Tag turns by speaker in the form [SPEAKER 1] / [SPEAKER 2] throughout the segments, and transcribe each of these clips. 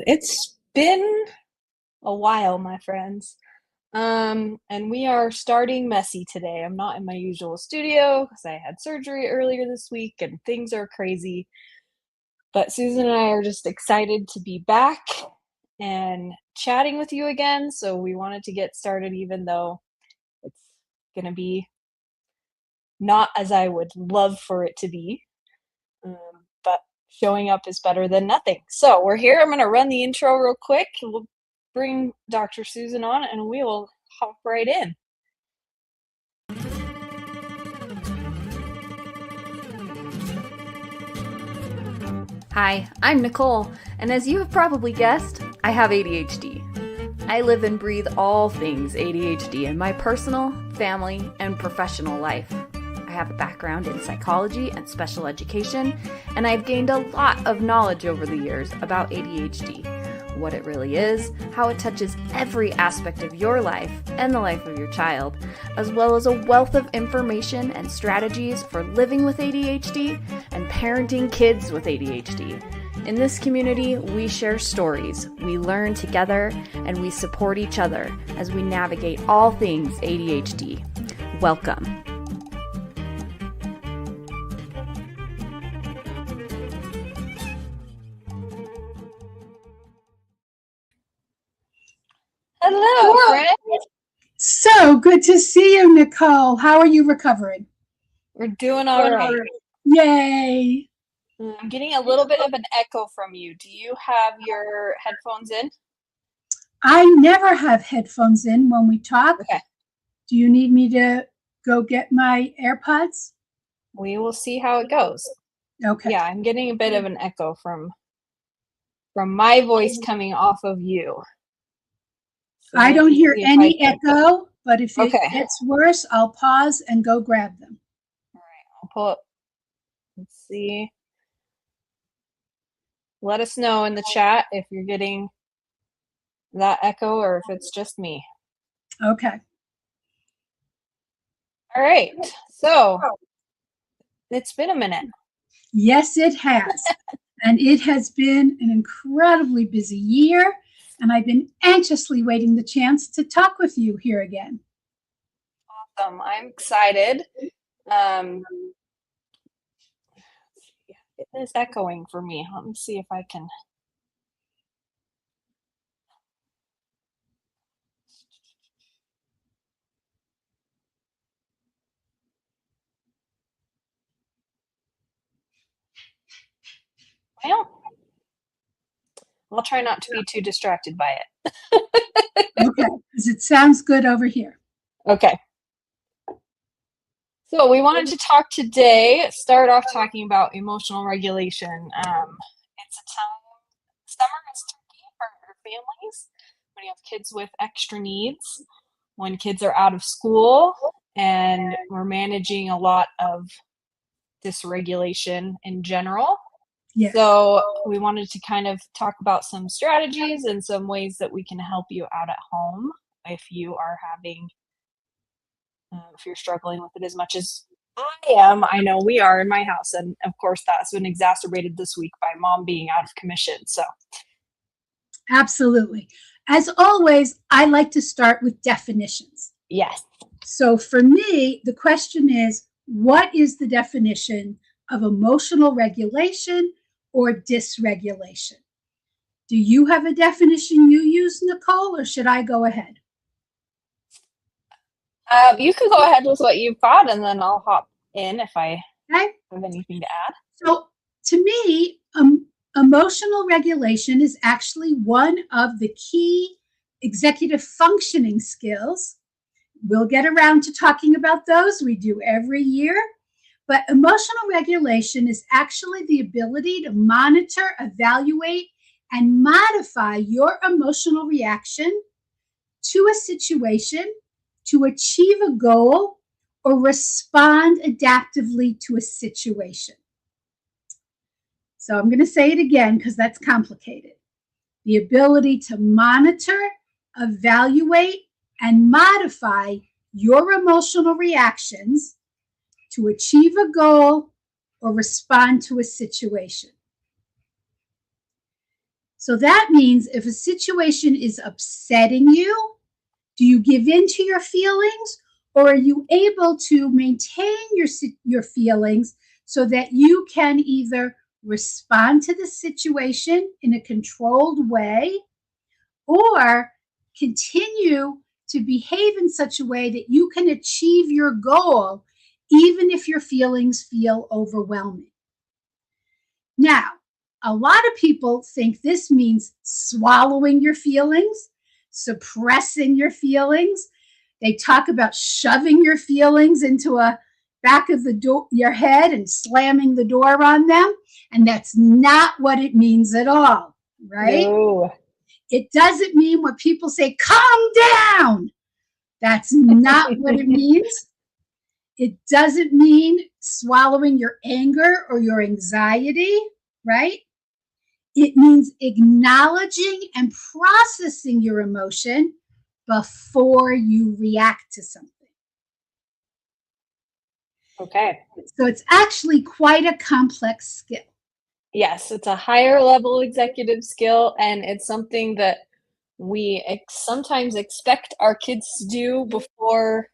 [SPEAKER 1] It's been a while, my friends. And we are starting messy today. I'm not in my usual studio because I had surgery earlier this week and things are crazy. But Susan and I are just excited to be back and chatting with you again. So we wanted to get started, even though it's going to be not as I would love for it to be. But showing up is better than nothing. So we're here. I'm going to run the intro real quick. We'll bring Dr. Susan on and we will hop right in.
[SPEAKER 2] Hi, I'm Nicole, and as you have probably guessed, I have ADHD. I live and breathe all things ADHD in my personal, family, and professional life. I have a background in psychology and special education, and I've gained a lot of knowledge over the years about ADHD, what it really is, how it touches every aspect of your life and the life of your child, as well as a wealth of information and strategies for living with ADHD and parenting kids with ADHD. In this community, we share stories, we learn together, and we support each other as we navigate all things ADHD. Welcome.
[SPEAKER 1] Hello, friends.
[SPEAKER 3] So good to see you, Nicole. How are you recovering?
[SPEAKER 1] We're doing all right.
[SPEAKER 3] Yay.
[SPEAKER 1] I'm getting a little bit of an echo from you. Do you have your headphones in?
[SPEAKER 3] I never have headphones in when we talk.
[SPEAKER 1] Okay.
[SPEAKER 3] Do you need me to go get my AirPods?
[SPEAKER 1] We will see how it goes.
[SPEAKER 3] Okay.
[SPEAKER 1] Yeah, I'm getting a bit of an echo from my voice coming off of you. So
[SPEAKER 3] I don't hear any
[SPEAKER 1] I
[SPEAKER 3] echo, but if it
[SPEAKER 1] Okay.
[SPEAKER 3] gets worse, I'll pause and go grab them.
[SPEAKER 1] All right, I'll pull up. Let's see. Let us know in the chat if you're getting that echo or if it's just me.
[SPEAKER 3] Okay.
[SPEAKER 1] All right. So it's been a minute.
[SPEAKER 3] Yes, it has. And it has been an incredibly busy year. And I've been anxiously waiting the chance to talk with you here again.
[SPEAKER 1] Awesome. I'm excited. It is echoing for me. Let me see if I can. Well, I'll try not to be too distracted by it.
[SPEAKER 3] Okay, because it sounds good over here.
[SPEAKER 1] Okay. So we wanted to talk today, start off talking about emotional regulation. It's a time, summer is tricky for families when you have kids with extra needs, when kids are out of school, and we're managing a lot of dysregulation in general.
[SPEAKER 3] Yes.
[SPEAKER 1] So we wanted to kind of talk about some strategies and some ways that we can help you out at home if you are having if you're struggling with it as much as I am. I know we are in my house, and of course that's been exacerbated this week by mom being out of commission. So
[SPEAKER 3] absolutely. As always, I like to start with definitions.
[SPEAKER 1] yes.
[SPEAKER 3] So for me, the question is, what is the definition of emotional regulation or dysregulation? Do you have a definition you use, Nicole, or should I go ahead?
[SPEAKER 1] You can go ahead with what you've got, and then I'll hop in if I have anything to add.
[SPEAKER 3] So to me, emotional regulation is actually one of the key executive functioning skills. We'll get around to talking about those. We do every year. But emotional regulation is actually the ability to monitor, evaluate, and modify your emotional reaction to a situation, to achieve a goal, or respond adaptively to a situation. So I'm going to say it again because that's complicated. The ability to monitor, evaluate, and modify your emotional reactions to achieve a goal or respond to a situation. So that means if a situation is upsetting you, do you give in to your feelings, or are you able to maintain your feelings so that you can either respond to the situation in a controlled way or continue to behave in such a way that you can achieve your goal even if your feelings feel overwhelming? Now, a lot of people think this means swallowing your feelings, suppressing your feelings. They talk about shoving your feelings into a back of the door, your head, and slamming the door on them. And that's not what it means at all, right?
[SPEAKER 1] No.
[SPEAKER 3] It doesn't mean what people say, calm down. That's not what it means. It doesn't mean swallowing your anger or your anxiety, right? It means acknowledging and processing your emotion before you react to something.
[SPEAKER 1] Okay.
[SPEAKER 3] So it's actually quite a complex skill.
[SPEAKER 1] Yes, it's a higher level executive skill, and it's something that we sometimes expect our kids to do before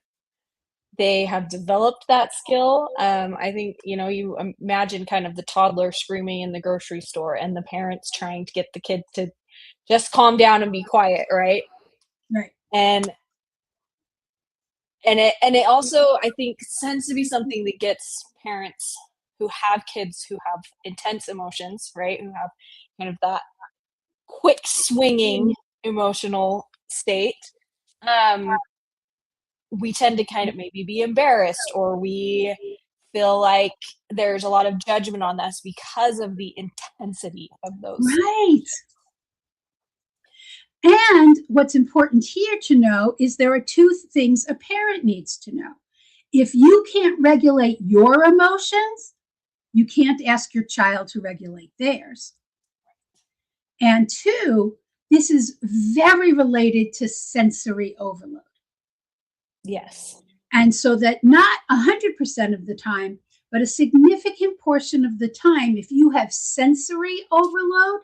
[SPEAKER 1] they have developed that skill. I think, you imagine kind of the toddler screaming in the grocery store and the parents trying to get the kid to just calm down and be quiet, right?
[SPEAKER 3] Right.
[SPEAKER 1] And it also, I think, tends to be something that gets parents who have kids who have intense emotions, right? Who have kind of that quick swinging emotional state. We tend to kind of maybe be embarrassed, or we feel like there's a lot of judgment on us because of the intensity of those.
[SPEAKER 3] Right. And what's important here to know is there are two things a parent needs to know. If you can't regulate your emotions, you can't ask your child to regulate theirs. And two, this is very related to sensory overload.
[SPEAKER 1] Yes.
[SPEAKER 3] And so that not 100% of the time, but a significant portion of the time, if you have sensory overload,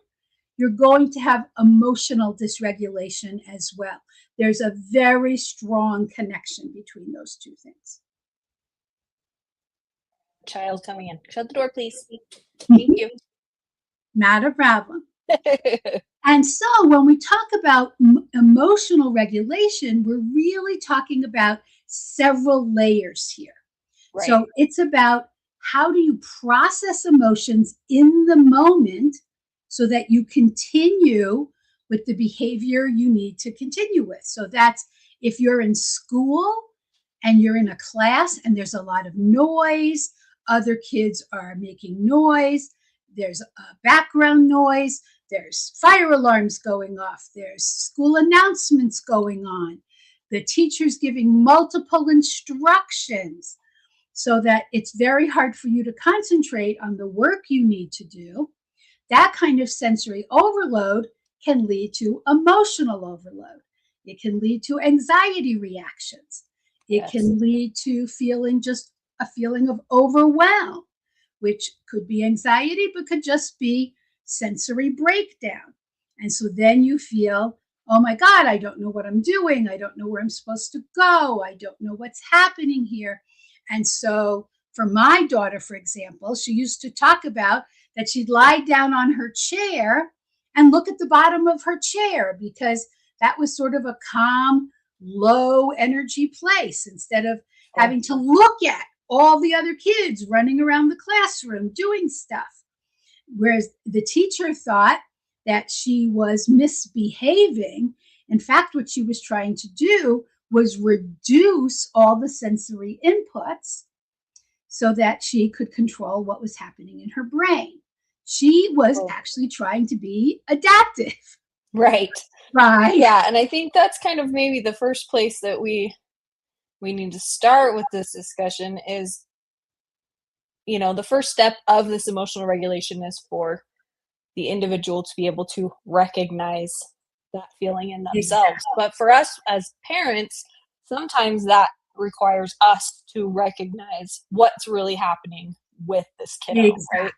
[SPEAKER 3] you're going to have emotional dysregulation as well. There's a very strong connection between those two things.
[SPEAKER 1] Child coming in. Shut the door, please. Thank you.
[SPEAKER 3] Not a problem. And so when we talk about emotional regulation, we're really talking about several layers here. Right. So it's about how do you process emotions in the moment so that you continue with the behavior you need to continue with. So that's if you're in school and you're in a class and there's a lot of noise, other kids are making noise, there's a background noise, there's fire alarms going off, there's school announcements going on, the teacher's giving multiple instructions so that it's very hard for you to concentrate on the work you need to do. That kind of sensory overload can lead to emotional overload. It can lead to anxiety reactions. It can lead to feeling just a feeling of overwhelm, which could be anxiety, but could just be sensory breakdown. And so then you feel, oh my God, I don't know what I'm doing. I don't know where I'm supposed to go. I don't know what's happening here. And so for my daughter, for example, she used to talk about that she'd lie down on her chair and look at the bottom of her chair because that was sort of a calm, low energy place instead of having to look at all the other kids running around the classroom doing stuff. Whereas the teacher thought that she was misbehaving. In fact, what she was trying to do was reduce all the sensory inputs so that she could control what was happening in her brain. She was actually trying to be adaptive.
[SPEAKER 1] Right.
[SPEAKER 3] Right.
[SPEAKER 1] Yeah, and I think that's kind of maybe the first place that we need to start with this discussion is, the first step of this emotional regulation is for the individual to be able to recognize that feeling in themselves. Exactly. But for us as parents, sometimes that requires us to recognize what's really happening with this kiddo,
[SPEAKER 3] exactly.
[SPEAKER 1] Right?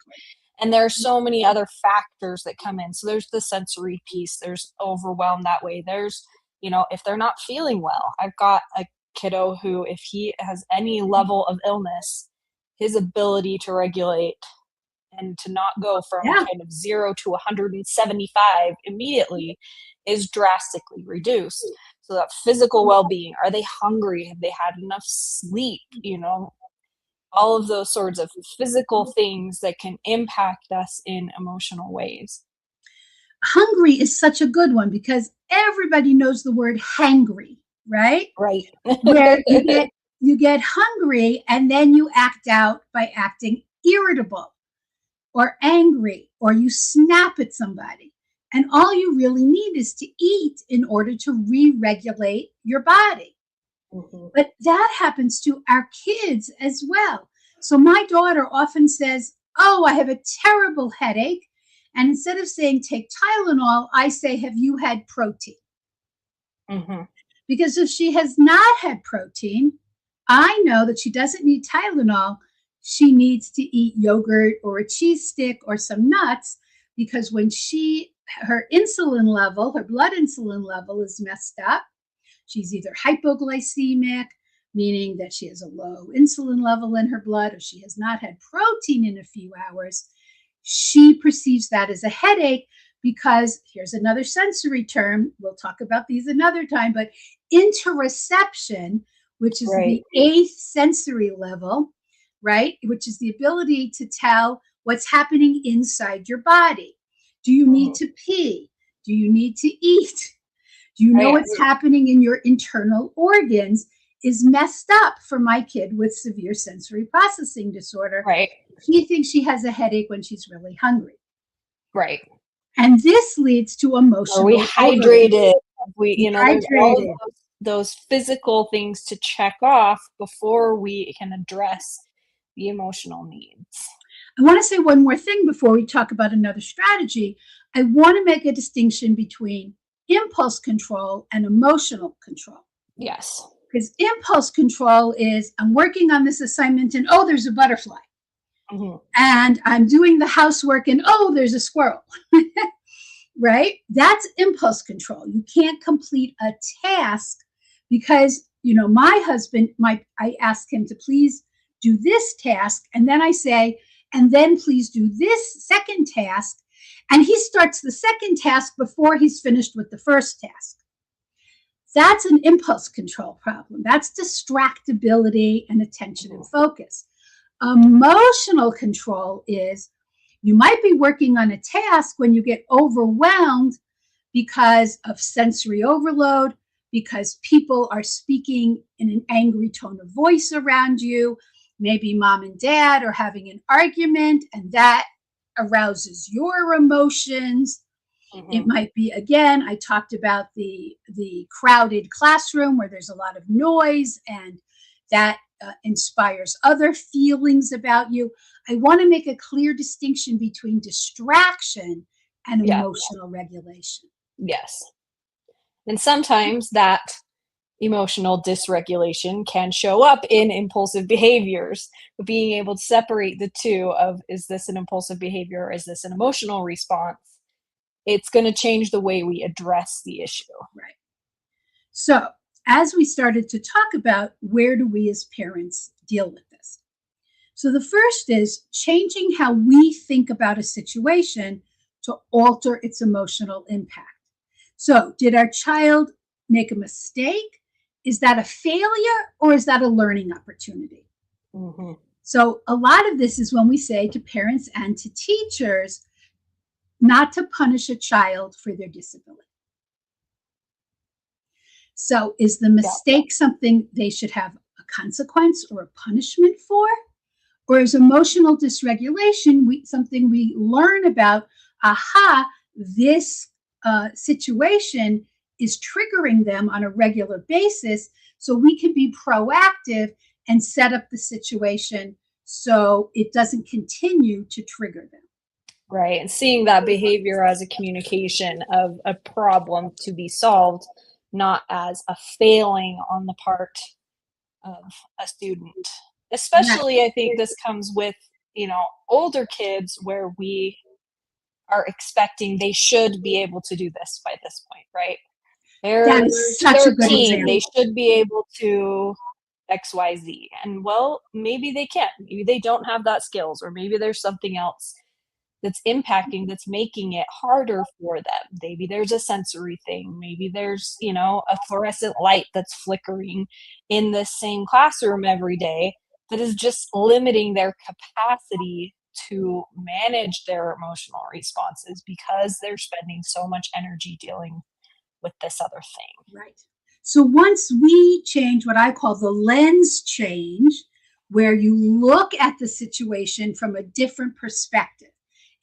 [SPEAKER 1] And there are so many other factors that come in. So there's the sensory piece, there's overwhelm that way. There's, if they're not feeling well, I've got a kiddo who, if he has any level of illness, his ability to regulate and to not go from
[SPEAKER 3] Yeah.
[SPEAKER 1] kind of 0 to 175 immediately is drastically reduced. So that physical well-being, are they hungry? Have they had enough sleep? All of those sorts of physical things that can impact us in emotional ways.
[SPEAKER 3] Hungry is such a good one because everybody knows the word hangry, right?
[SPEAKER 1] Right.
[SPEAKER 3] Where you get hungry and then you act out by acting irritable or angry, or you snap at somebody. And all you really need is to eat in order to re-regulate your body.
[SPEAKER 1] Mm-hmm.
[SPEAKER 3] But that happens to our kids as well. So my daughter often says, "Oh, I have a terrible headache." And instead of saying take Tylenol, I say, "Have you had protein?"
[SPEAKER 1] Mm-hmm.
[SPEAKER 3] Because if she has not had protein, I know that she doesn't need Tylenol. She needs to eat yogurt or a cheese stick or some nuts, because when her insulin level, her blood insulin level is messed up, she's either hypoglycemic, meaning that she has a low insulin level in her blood, or she has not had protein in a few hours. She perceives that as a headache because here's another sensory term. We'll talk about these another time, but interoception, which is
[SPEAKER 1] Right.
[SPEAKER 3] the 8th sensory level, right? Which is the ability to tell what's happening inside your body. Do you need to pee? Do you need to eat? Do you know what's happening in your internal organs? Is messed up for my kid with severe sensory processing disorder.
[SPEAKER 1] Right.
[SPEAKER 3] She thinks she has a headache when she's really hungry.
[SPEAKER 1] Right.
[SPEAKER 3] And this leads to emotional.
[SPEAKER 1] Are we hydrated? There's all
[SPEAKER 3] Dehydrated.
[SPEAKER 1] of those physical things to check off before we can address the emotional needs.
[SPEAKER 3] I want to say one more thing before we talk about another strategy. I want to make a distinction between impulse control and emotional control.
[SPEAKER 1] Yes.
[SPEAKER 3] Because impulse control is, I'm working on this assignment and, oh, there's a butterfly.
[SPEAKER 1] Mm-hmm.
[SPEAKER 3] And I'm doing the housework and, oh, there's a squirrel. Right? That's impulse control. You can't complete a task because, my husband, I ask him to please do this task. And then I say, and then please do this second task. And he starts the second task before he's finished with the first task. That's an impulse control problem. That's distractibility and attention and focus. Emotional control is, you might be working on a task when you get overwhelmed because of sensory overload, because people are speaking in an angry tone of voice around you. Maybe mom and dad are having an argument and that arouses your emotions. Mm-hmm. It might be, again, I talked about the crowded classroom where there's a lot of noise and that inspires other feelings about you. I want to make a clear distinction between distraction and emotional regulation.
[SPEAKER 1] Yes. And sometimes that emotional dysregulation can show up in impulsive behaviors, but being able to separate the two of, is this an impulsive behavior or is this an emotional response? It's going to change the way we address the issue.
[SPEAKER 3] Right. So as we started to talk about, where do we as parents deal with this? So the first is changing how we think about a situation to alter its emotional impact. So did our child make a mistake? Is that a failure or is that a learning opportunity? Mm-hmm. So a lot of this is when we say to parents and to teachers not to punish a child for their disability. So is the mistake something they should have a consequence or a punishment for? Or is emotional dysregulation something we learn about? Aha, this situation is triggering them on a regular basis, so we can be proactive and set up the situation so it doesn't continue to trigger them.
[SPEAKER 1] Right, and seeing that behavior as a communication of a problem to be solved, not as a failing on the part of a student. Especially, I think this comes with older kids where we are expecting they should be able to do this by this point, right?
[SPEAKER 3] That
[SPEAKER 1] They're
[SPEAKER 3] is such a good
[SPEAKER 1] 13, they
[SPEAKER 3] example.
[SPEAKER 1] should be able to XYZ. And well, maybe they can't. Maybe they don't have that skills, or maybe there's something else that's impacting, that's making it harder for them. Maybe there's a sensory thing. Maybe there's, a fluorescent light that's flickering in the same classroom every day that is just limiting their capacity to manage their emotional responses because they're spending so much energy dealing with this other thing.
[SPEAKER 3] Right. So once we change what I call the lens change, where you look at the situation from a different perspective,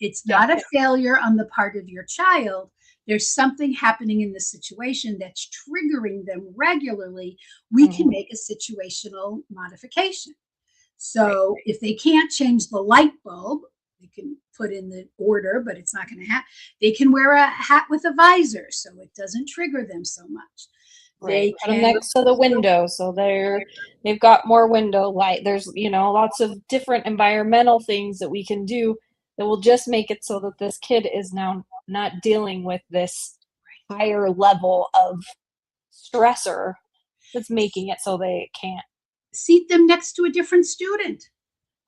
[SPEAKER 3] it's not a failure on the part of your child. There's something happening in the situation that's triggering them regularly. We can make a situational modification. So if they can't change the light bulb, they can put in the order, but it's not going to happen. They can wear a hat with a visor so it doesn't trigger them so much.
[SPEAKER 1] Right. Put them next to the window so they've got more window light. There's, lots of different environmental things that we can do that will just make it so that this kid is now not dealing with this higher level of stressor that's making it so they can't.
[SPEAKER 3] Seat them next to a different student.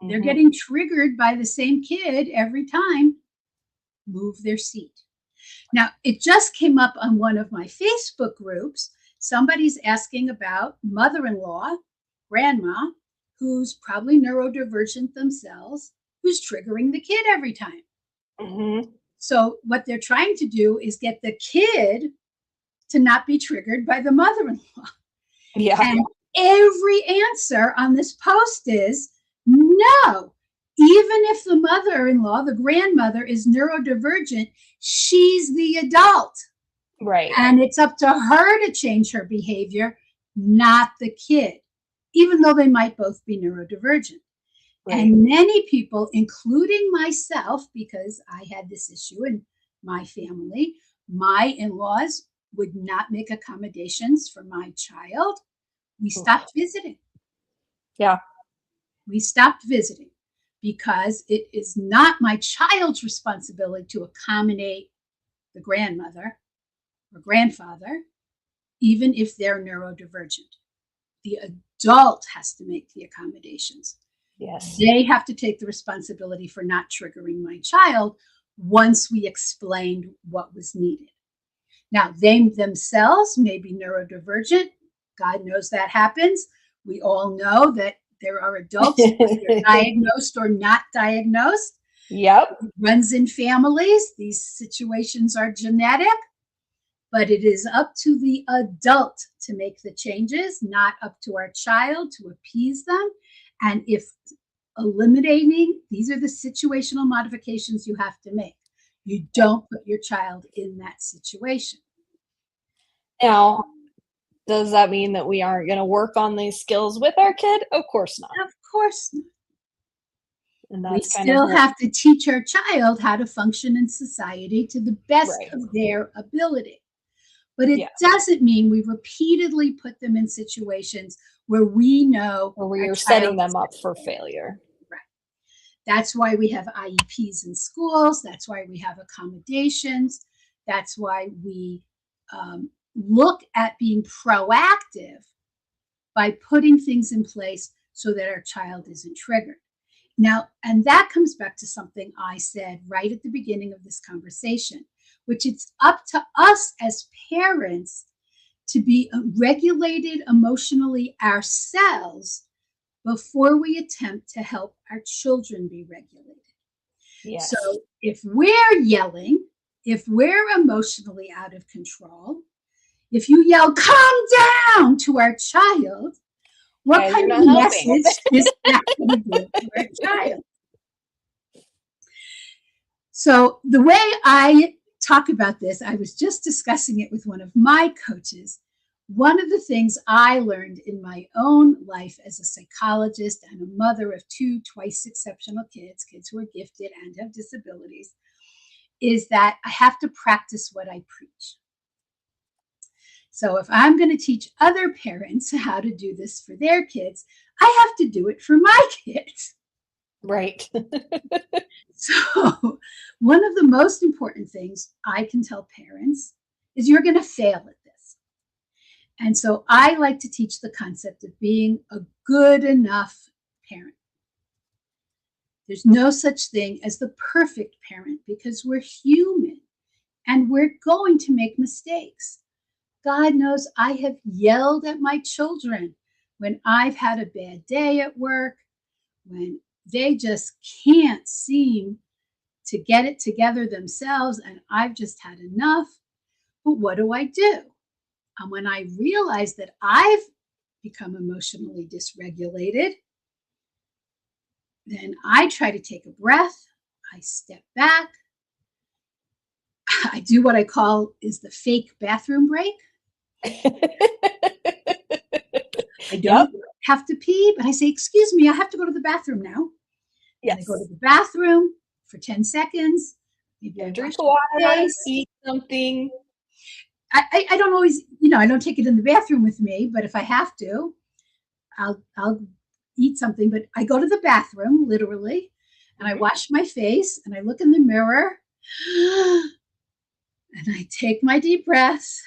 [SPEAKER 3] They're getting triggered by the same kid every time. Move their seat. Now, it just came up on one of my Facebook groups. Somebody's asking about mother-in-law, grandma, who's probably neurodivergent themselves, who's triggering the kid every time. So what they're trying to do is get the kid to not be triggered by the mother-in-law.
[SPEAKER 1] Yeah.
[SPEAKER 3] And every answer on this post is no. Even if the mother-in-law, the grandmother, is neurodivergent, she's the adult.
[SPEAKER 1] Right.
[SPEAKER 3] And it's up to her to change her behavior, not the kid, even though they might both be neurodivergent. Right. And many people, including myself, because I had this issue in my family, my in-laws would not make accommodations for my child. We stopped visiting.
[SPEAKER 1] Yeah.
[SPEAKER 3] We stopped visiting because it is not my child's responsibility to accommodate the grandmother or grandfather, even if they're neurodivergent. The adult has to make the accommodations.
[SPEAKER 1] Yes.
[SPEAKER 3] They have to take the responsibility for not triggering my child once we explained what was needed. Now, they themselves may be neurodivergent. God knows that happens. We all know that there are adults either diagnosed or not diagnosed.
[SPEAKER 1] Yep.
[SPEAKER 3] It runs in families. These situations are genetic, but it is up to the adult to make the changes, not up to our child to appease them. And if eliminating, these are the situational modifications you have to make. You don't put your child in that situation.
[SPEAKER 1] Now, does that mean that we aren't going to work on these skills with our kid? Of course not.
[SPEAKER 3] Of course not.
[SPEAKER 1] And
[SPEAKER 3] we still have to teach our child how to function in society to the best of their ability. But it doesn't mean we repeatedly put them in situations where we know
[SPEAKER 1] where we are setting them up for failure.
[SPEAKER 3] Right. That's why we have IEPs in schools. That's why we have accommodations. That's why we look at being proactive by putting things in place so that our child isn't triggered. Now, and that comes back to something I said right at the beginning of this conversation, which it's up to us as parents to be regulated emotionally ourselves before we attempt to help our children be regulated.
[SPEAKER 1] Yes.
[SPEAKER 3] So if we're yelling, if we're emotionally out of control, if you yell, "Calm down," to our child, what kind of message is that going to give to our child? So the way I talk about this, I was just discussing it with one of my coaches. One of the things I learned in my own life as a psychologist and a mother of two twice exceptional kids who are gifted and have disabilities, is that I have to practice what I preach. So if I'm going to teach other parents how to do this for their kids, I have to do it for my kids.
[SPEAKER 1] Right.
[SPEAKER 3] So, one of the most important things I can tell parents is you're going to fail at this. And so, I like to teach the concept of being a good enough parent. There's no such thing as the perfect parent because we're human and we're going to make mistakes. God knows I have yelled at my children when I've had a bad day at work, when they just can't seem to get it together themselves, and I've just had enough. But what do I do? And when I realize that I've become emotionally dysregulated, then I try to take a breath. I step back. I do what I call is the fake bathroom break. I don't have to pee, but I say, excuse me, I have to go to the bathroom now.
[SPEAKER 1] Yes.
[SPEAKER 3] And I go to the bathroom for 10 seconds.
[SPEAKER 1] Maybe I drink water, eat something.
[SPEAKER 3] I don't always, I don't take it in the bathroom with me, but if I have to, I'll eat something. But I go to the bathroom, literally, and I wash my face, and I look in the mirror, and I take my deep breaths,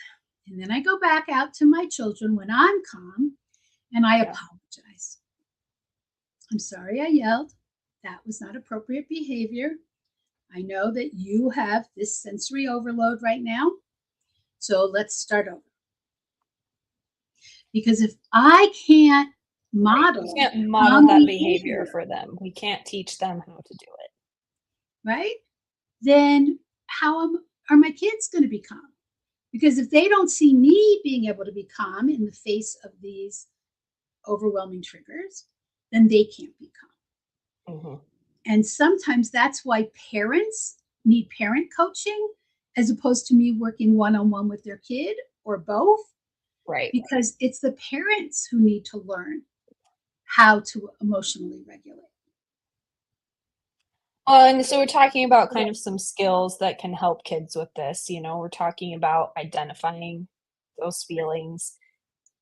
[SPEAKER 3] and then I go back out to my children when I'm calm, and I apologize. I'm sorry I yelled. That was not appropriate behavior. I know that you have this sensory overload right now. So let's start over. Because if I can't model,
[SPEAKER 1] we can't model that behavior for them. We can't teach them how to do it.
[SPEAKER 3] Right? Then how are my kids going to be calm? Because if they don't see me being able to be calm in the face of these overwhelming triggers, then they can't be calm. Mm-hmm. And sometimes that's why parents need parent coaching as opposed to me working one-on-one with their kid or both.
[SPEAKER 1] Right.
[SPEAKER 3] Because it's the parents who need to learn how to emotionally regulate.
[SPEAKER 1] And so we're talking about kind of some skills that can help kids with this. We're talking about identifying those feelings,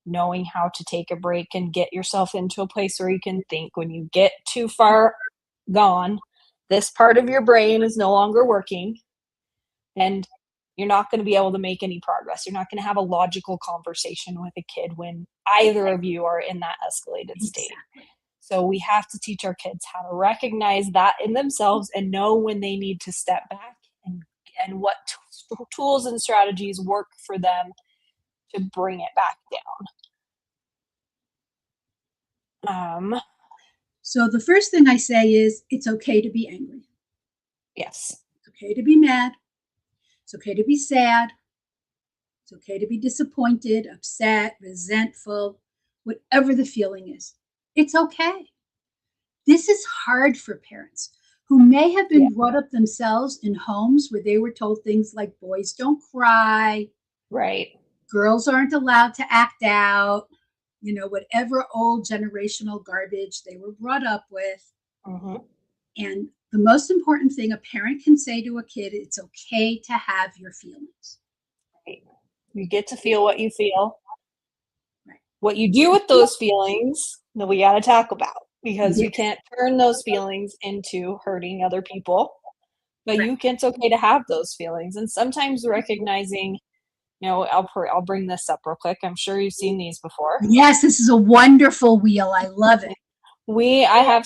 [SPEAKER 1] knowing how to take a break and get yourself into a place where you can think. When you get too far gone, this part of your brain is no longer working, and you're not going to be able to make any progress. You're not going to have a logical conversation with a kid when either of you are in that escalated state. Exactly. So we have to teach our kids how to recognize that in themselves and know when they need to step back and what tools and strategies work for them to bring it back down.
[SPEAKER 3] So the first thing I say is it's okay to be angry.
[SPEAKER 1] Yes.
[SPEAKER 3] It's okay to be mad. It's okay to be sad. It's okay to be disappointed, upset, resentful, whatever the feeling is. It's okay. This is hard for parents who may have been brought up themselves in homes where they were told things like boys don't cry.
[SPEAKER 1] Right.
[SPEAKER 3] Girls aren't allowed to act out. Whatever old generational garbage they were brought up with. Mm-hmm. And the most important thing a parent can say to a kid, it's okay to have your feelings.
[SPEAKER 1] Right. You get to feel what you feel. Right. What you do with those feelings, that we got to talk about, because you can't turn those feelings into hurting other people. But it's okay to have those feelings. And sometimes recognizing, I'll bring this up real quick. I'm sure you've seen these before.
[SPEAKER 3] Yes, this is a wonderful wheel. I love it.
[SPEAKER 1] I have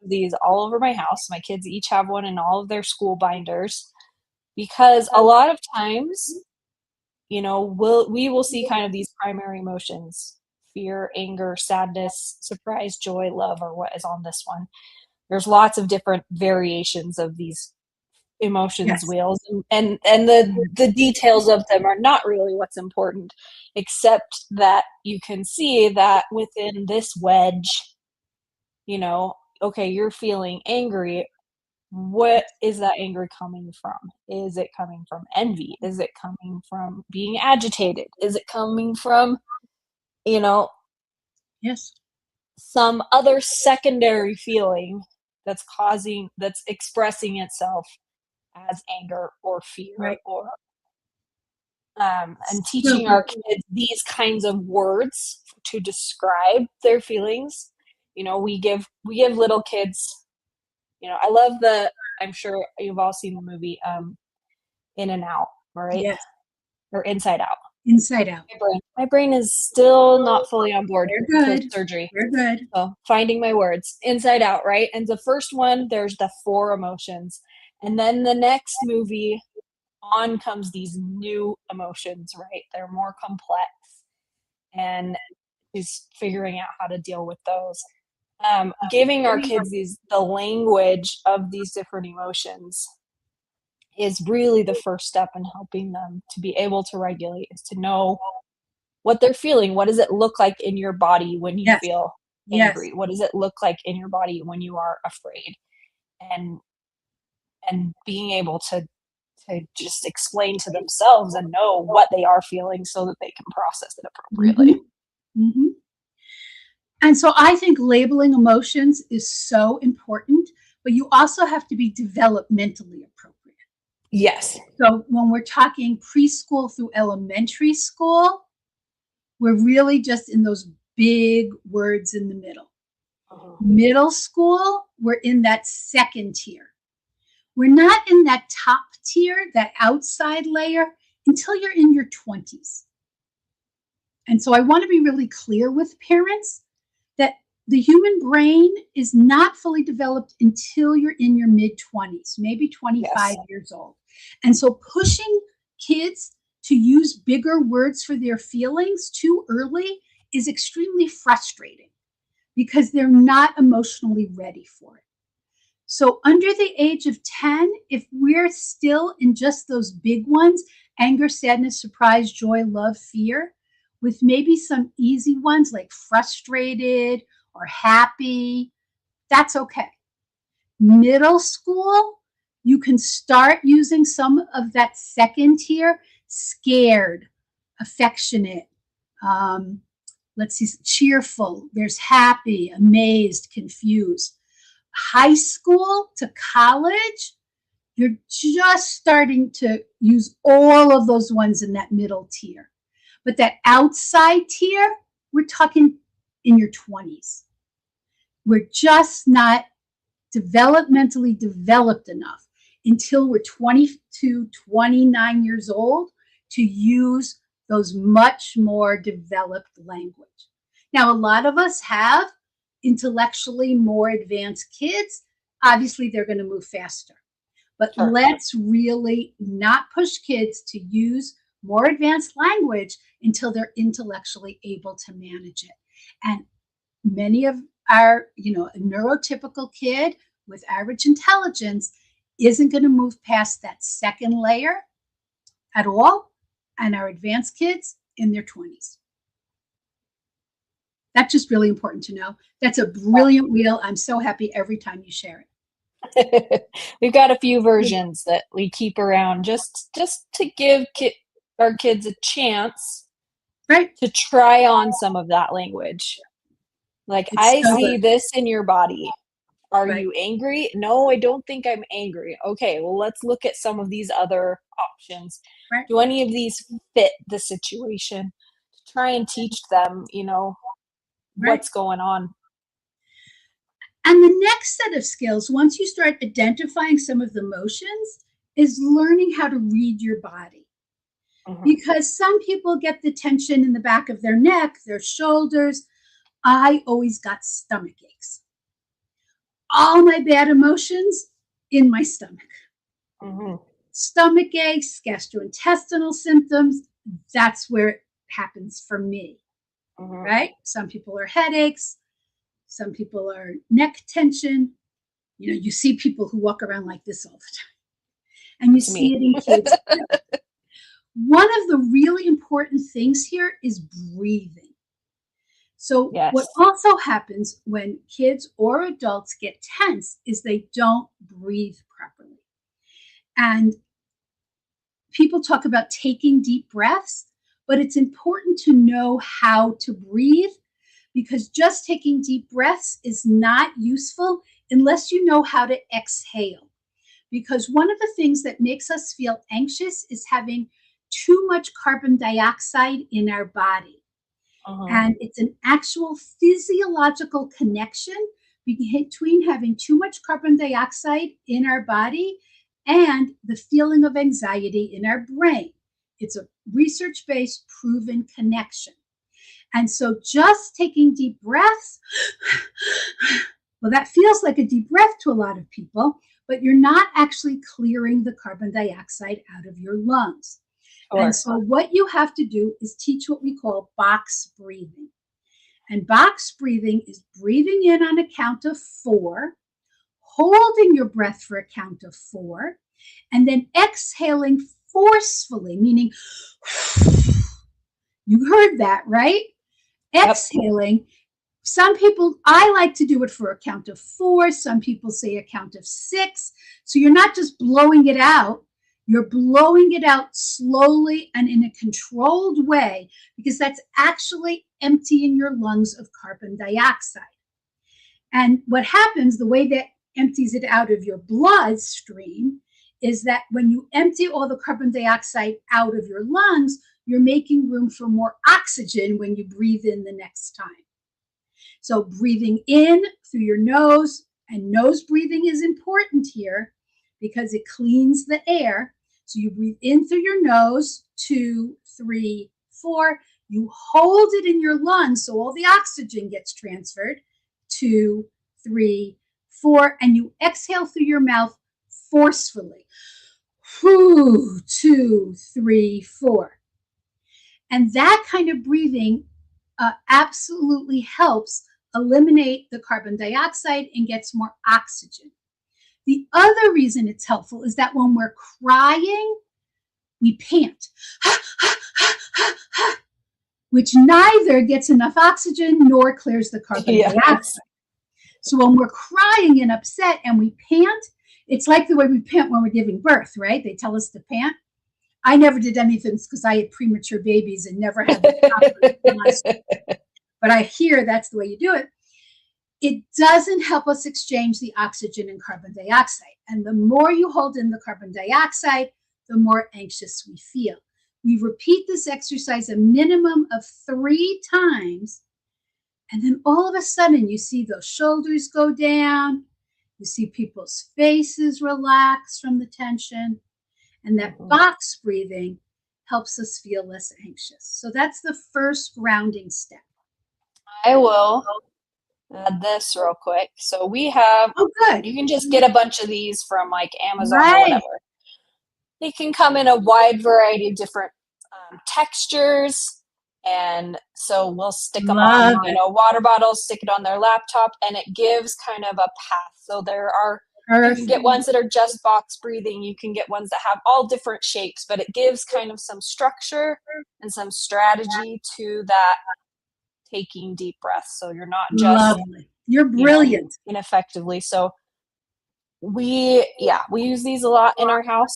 [SPEAKER 1] these all over my house. My kids each have one in all of their school binders, because a lot of times, we will see kind of these primary emotions: fear, anger, sadness, surprise, joy, love, or what is on this one. There's lots of different variations of these emotions wheels, and the details of them are not really what's important, except that you can see that within this wedge, okay, you're feeling angry. What is that anger coming from? Is it coming from envy? Is it coming from being agitated? Is it coming from, some other secondary feeling that's expressing itself as anger or fear, or and teaching our kids these kinds of words to describe their feelings. We give little kids I love I'm sure you've all seen the movie In and Out, right?
[SPEAKER 3] Yes,
[SPEAKER 1] Or Inside Out.
[SPEAKER 3] inside out.
[SPEAKER 1] My brain is still not fully on board
[SPEAKER 3] We're
[SPEAKER 1] with
[SPEAKER 3] good.
[SPEAKER 1] surgery.
[SPEAKER 3] We're good.
[SPEAKER 1] So finding my words. Inside Out, right? And the first one, there's the 4 emotions. And then the next movie, on comes these new emotions, right? They're more complex, and is figuring out how to deal with those. Giving our kids the language of these different emotions is really the first step in helping them to be able to regulate, is to know what they're feeling. What does it look like in your body when you
[SPEAKER 3] Yes,
[SPEAKER 1] feel
[SPEAKER 3] yes.
[SPEAKER 1] angry? What does it look like in your body when you are afraid? And being able to just explain to themselves and know what they are feeling so that they can process it
[SPEAKER 3] Hmm.
[SPEAKER 1] appropriately.
[SPEAKER 3] Hmm. And so I think labeling emotions is so important, but you also have to be developmentally appropriate.
[SPEAKER 1] Yes.
[SPEAKER 3] So when we're talking preschool through elementary school, we're really just in those big words in the middle.
[SPEAKER 1] Mhm.
[SPEAKER 3] Middle school, we're in that second tier. We're not in that top tier, that outside layer, until you're in your 20s. And so I want to be really clear with parents that the human brain is not fully developed until you're in your mid 20s, maybe 25
[SPEAKER 1] Yes.
[SPEAKER 3] years old. And so pushing kids to use bigger words for their feelings too early is extremely frustrating because they're not emotionally ready for it. So, under the age of 10, if we're still in just those big ones, anger, sadness, surprise, joy, love, fear, with maybe some easy ones like frustrated or happy, that's okay. Middle school, you can start using some of that second tier: scared, affectionate, um, let's see, cheerful, there's happy, amazed, confused. High school to college, you're just starting to use all of those ones in that middle tier. But that outside tier, we're talking in your 20s. We're just not developmentally developed enough until we're 22, 29 years old to use those much more developed language. Now, a lot of us have intellectually more advanced kids. Obviously, they're going to move faster. But
[SPEAKER 1] Sure.
[SPEAKER 3] let's really not push kids to use more advanced language until they're intellectually able to manage it. And many of our, a neurotypical kid with average intelligence isn't going to move past that second layer at all. And our advanced kids in their 20s. That's just really important to know. That's a brilliant wheel. I'm so happy every time you share it.
[SPEAKER 1] We've got a few versions that we keep around just to give our kids a chance
[SPEAKER 3] Right?
[SPEAKER 1] to try on some of that language. Like,
[SPEAKER 3] It's
[SPEAKER 1] I
[SPEAKER 3] so
[SPEAKER 1] see
[SPEAKER 3] good.
[SPEAKER 1] this in your body. Are
[SPEAKER 3] Right?
[SPEAKER 1] you angry? No, I don't think I'm angry. Okay, well, let's look at some of these other options.
[SPEAKER 3] Right?
[SPEAKER 1] Do any of these fit the situation? Try and teach them,
[SPEAKER 3] Right?
[SPEAKER 1] what's going on.
[SPEAKER 3] And the next set of skills, once you start identifying some of the motions, is learning how to read your body.
[SPEAKER 1] Mhm.
[SPEAKER 3] Because some people get the tension in the back of their neck, their shoulders. I always got stomach aches. All my bad emotions in my stomach.
[SPEAKER 1] Mhm.
[SPEAKER 3] Stomach aches, gastrointestinal symptoms, that's where it happens for me,
[SPEAKER 1] Mhm.
[SPEAKER 3] right? Some people are headaches, some people are neck tension. You see people who walk around like this all the time, and you
[SPEAKER 1] That's
[SPEAKER 3] see
[SPEAKER 1] me.
[SPEAKER 3] it in kids. One of the really important things here is breathing. So, what
[SPEAKER 1] Yes.
[SPEAKER 3] also happens when kids or adults get tense is they don't breathe properly. And people talk about taking deep breaths, but it's important to know how to breathe, because just taking deep breaths is not useful unless you know how to exhale. Because one of the things that makes us feel anxious is having too much carbon dioxide in our body.
[SPEAKER 1] Mhm.
[SPEAKER 3] And it's an actual physiological connection between having too much carbon dioxide in our body and the feeling of anxiety in our brain. It's a research-based proven connection. And so just taking deep breaths, well, that feels like a deep breath to a lot of people, but you're not actually clearing the carbon dioxide out of your lungs. Sure. And so what you have to do is teach what we call box breathing. And box breathing is breathing in on a count of 4, holding your breath for a count of 4, and then exhaling forcefully, meaning you heard that, right? Yep. Exhaling. Some people, I like to do it for a count of 4. Some people say a count of 6. So you're not just blowing it out. You're blowing it out slowly and in a controlled way, because that's actually emptying your lungs of carbon dioxide. And what happens, the way that empties it out of your bloodstream, is that when you empty all the carbon dioxide out of your lungs, you're making room for more oxygen when you breathe in the next time. So breathing in through your nose, and nose breathing is important here because it cleans the air. So you breathe in through your nose, 2, 3, 4. You hold it in your lungs so all the oxygen gets transferred, 2, 3, 4. And you exhale through your mouth forcefully. 2, 3, 4. And that kind of breathing absolutely helps eliminate the carbon dioxide and gets more oxygen. The other reason it's helpful is that when we're crying, we pant, which neither gets enough oxygen nor clears the carbon dioxide. So when we're crying and upset and we pant, it's like the way we pant when we're giving birth, right? They tell us to pant. I never did anything because I had premature babies and never had the but I hear that's the way you do it. It doesn't help us exchange the oxygen and carbon dioxide. And the more you hold in the carbon dioxide, the more anxious we feel. We repeat this exercise a minimum of 3 times. And then all of a sudden you see those shoulders go down. You see people's faces relax from the tension. And that box breathing helps us feel less anxious. So that's the first grounding step.
[SPEAKER 1] I will add this real quick. So we have, you can just get a bunch of these from like Amazon or whatever. They can come in a wide variety of different textures. And so we'll stick them on, water bottles, stick it on their laptop, and it gives kind of a path. So there are, you can get ones that are just box breathing. You can get ones that have all different shapes, but it gives kind of some structure and some strategy to that taking deep breaths. So you're not just,
[SPEAKER 3] you're brilliant,
[SPEAKER 1] ineffectively. So we use these a lot in our house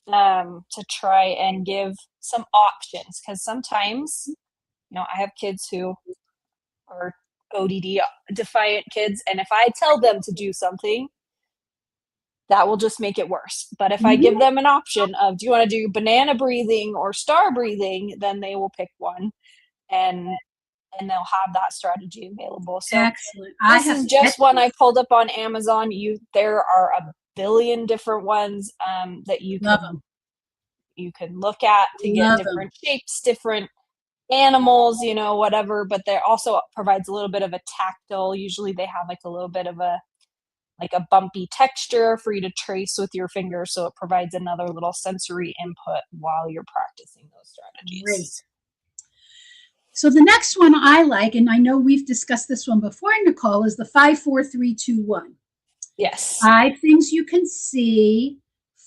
[SPEAKER 1] to try and give some options, because sometimes, I have kids who are ODD defiant kids, and if I tell them to do something, that will just make it worse. But if I give them an option of, do you want to do banana breathing or star breathing, then they will pick one, and they'll have that strategy available. So
[SPEAKER 3] excellent.
[SPEAKER 1] This is just one I pulled up on Amazon. There are a billion different ones that you can look at to get different shapes, different animals, whatever. But there also provides a little bit of a tactile. Usually they have like a little bit of a bumpy texture for you to trace with your finger. So it provides another little sensory input while you're practicing those strategies.
[SPEAKER 3] Great. So the next one I like, and I know we've discussed this one before, Nicole, is the 5, 4, 3, 2, 1.
[SPEAKER 1] Yes.
[SPEAKER 3] 5 things you can see,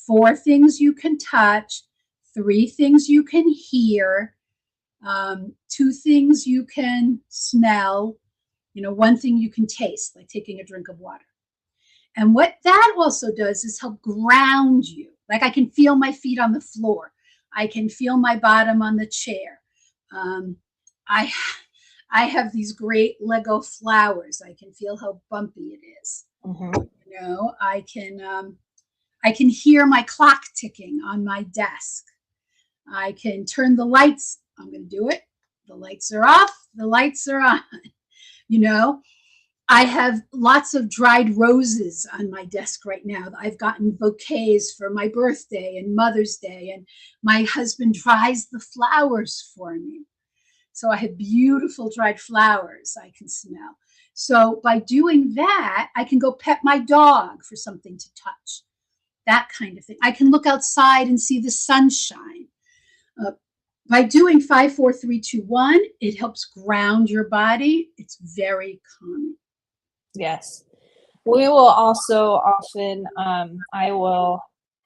[SPEAKER 3] 4 things you can touch, 3 things you can hear, 2 things you can smell, 1 thing you can taste, like taking a drink of water. And what that also does is help ground you. Like I can feel my feet on the floor. I can feel my bottom on the chair. I have these great Lego flowers. I can feel how bumpy it is. I can hear my clock ticking on my desk. I can turn the lights. I'm going to do it. The lights are off. The lights are on. I have lots of dried roses on my desk right now. I've gotten bouquets for my birthday and Mother's Day, and my husband dries the flowers for me. So I have beautiful dried flowers I can smell. So by doing that, I can go pet my dog for something to touch, that kind of thing. I can look outside and see the sunshine. By doing 5, 4, 3, 2, 1, it helps ground your body. It's very calming.
[SPEAKER 1] Yes. We will also often, I will